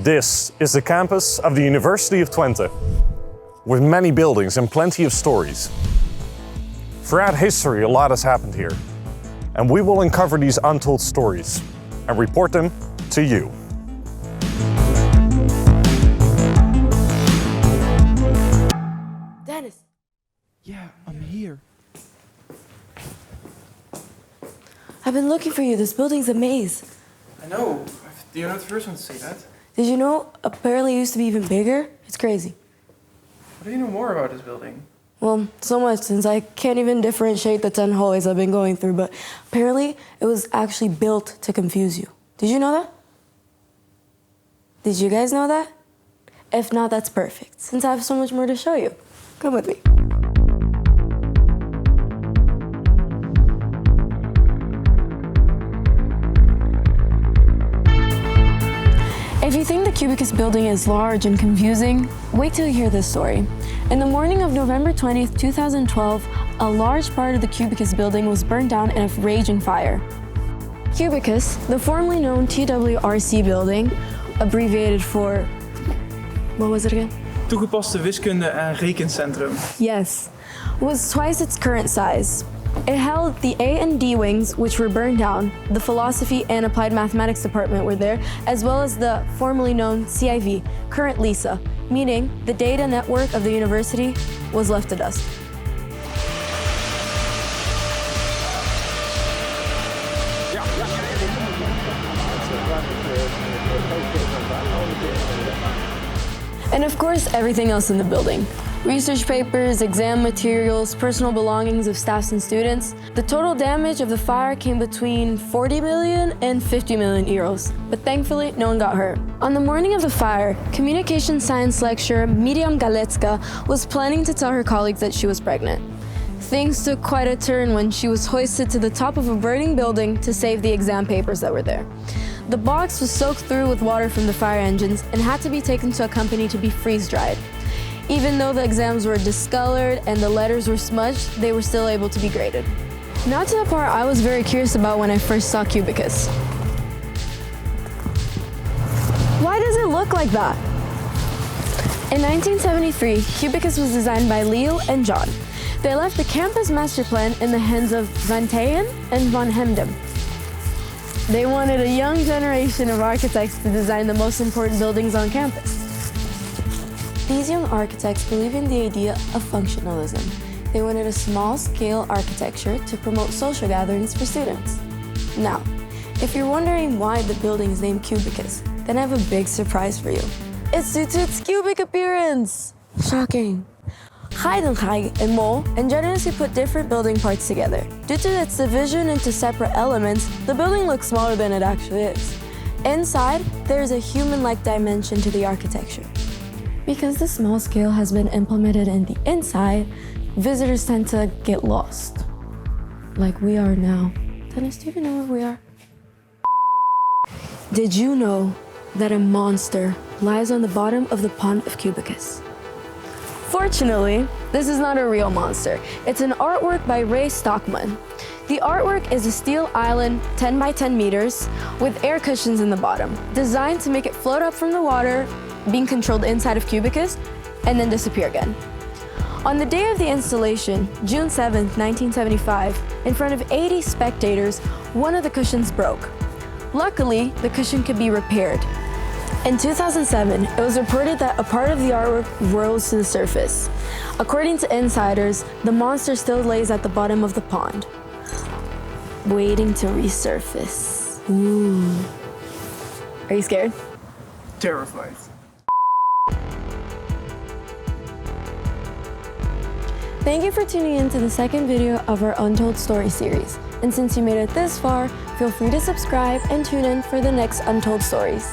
This is the campus of the University of Twente, with many buildings and plenty of stories. Throughout history, a lot has happened here, and we will uncover these untold stories and report them to you. Dennis! Yeah, I'm here. I've been looking for you. This building's a maze. I know. You're not the first one to say that. Did you know apparently it used to be even bigger? It's crazy. What do you know more about this building? Well, so much since I can't even differentiate the 10 hallways I've been going through, but apparently it was actually built to confuse you. Did you know that? Did you guys know that? If not, that's perfect, since I have so much more to show you. Come with me. If you think the Cubicus building is large and confusing, wait till you hear this story. In the morning of November 20th, 2012, a large part of the Cubicus building was burned down in a raging fire. Cubicus, the formerly known TWRC building, abbreviated for, what was it again? Toegepaste wiskunde en rekencentrum. Yes, was twice its current size. It held the A and D wings, which were burned down. The philosophy and applied mathematics department were there, as well as the formerly known CIV, current LISA, meaning the data network of the university was left to dust. And of course, everything else in the building. Research papers, exam materials, personal belongings of staffs and students. The total damage of the fire came between 40 million and 50 million euros, but thankfully no one got hurt. On the morning of the fire, communication science lecturer Miriam Galecka was planning to tell her colleagues that she was pregnant. Things took quite a turn when she was hoisted to the top of a burning building to save the exam papers that were there. The box was soaked through with water from the fire engines and had to be taken to a company to be freeze-dried. Even though the exams were discolored and the letters were smudged, they were still able to be graded. Now to the part I was very curious about when I first saw Cubicus. Why does it look like that? In 1973, Cubicus was designed by Leo and John. They left the campus master plan in the hands of Van Teyen and Van Hemden. They wanted a young generation of architects to design the most important buildings on campus. These young architects believe in the idea of functionalism. They wanted a small-scale architecture to promote social gatherings for students. Now, if you're wondering why the building is named Cubicus, then I have a big surprise for you. It's due to its cubic appearance! Shocking! Heidenreich and Moll ingeniously put different building parts together. Due to its division into separate elements, the building looks smaller than it actually is. Inside, there is a human-like dimension to the architecture. Because the small scale has been implemented in the inside, visitors tend to get lost. Like we are now. Dennis, do you even know where we are? Did you know that a monster lies on the bottom of the pond of Cubicus? Fortunately, this is not a real monster. It's an artwork by Ray Stockman. The artwork is a steel island 10 by 10 meters with air cushions in the bottom, designed to make it float up from the water, being controlled inside of Cubicus, and then disappear again. On the day of the installation, June 7, 1975, in front of 80 spectators, one of the cushions broke. Luckily, the cushion could be repaired. In 2007, it was reported that a part of the artwork rose to the surface. According to insiders, the monster still lays at the bottom of the pond, waiting to resurface. Ooh. Are you scared? Terrified. Thank you for tuning in to the second video of our Untold Story series. And since you made it this far, feel free to subscribe and tune in for the next Untold Stories.